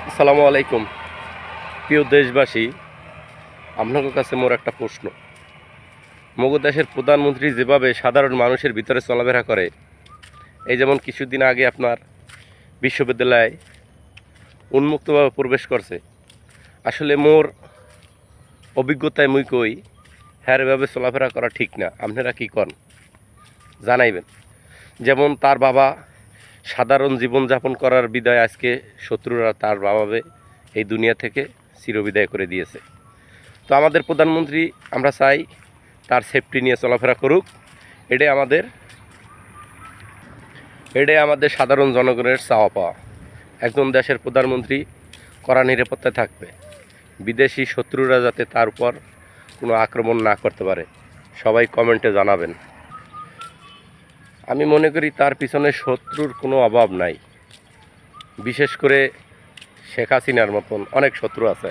আসসালামু আলাইকুম। প্রিয় দেশবাসী, আপনাদের কাছে মোর একটা প্রশ্ন। মগো দেশের প্রধানমন্ত্রী যেভাবে সাধারণ মানুষের ভিতরে চলাফেরা করে, এই যেমন কিছুদিন আগে আপনার বিশ্ববিদ্যালয়ে উন্মুক্তভাবে প্রবেশ করছে, আসলে মোর অভিজ্ঞতায় মুই কই হ্যার এভাবে চলাফেরা করা ঠিক না। আপনারা কী করেন জানাইবেন। যেমন তার বাবা সাধারণ জীবনযাপন করার বিদায় আজকে শত্রুরা তার বাবাকে এই দুনিয়া থেকে চিরবিদায় করে দিয়েছে। তো আমাদের প্রধানমন্ত্রী আমরা চাই তার সেফটি নিয়ে চলাফেরা করুক। এটাই আমাদের সাধারণ জনগণের চাওয়া পাওয়া। একজন দেশের প্রধানমন্ত্রী কড়া নিরাপত্তায় থাকবে, বিদেশি শত্রুরা যাতে তার উপর কোনো আক্রমণ না করতে পারে। সবাই কমেন্টে জানাবেন। আমি মনে করি তার পিছনে শত্রুর কোনো অভাব নাই, বিশেষ করে শেখ হাসিনার মতন অনেক শত্রু আছে।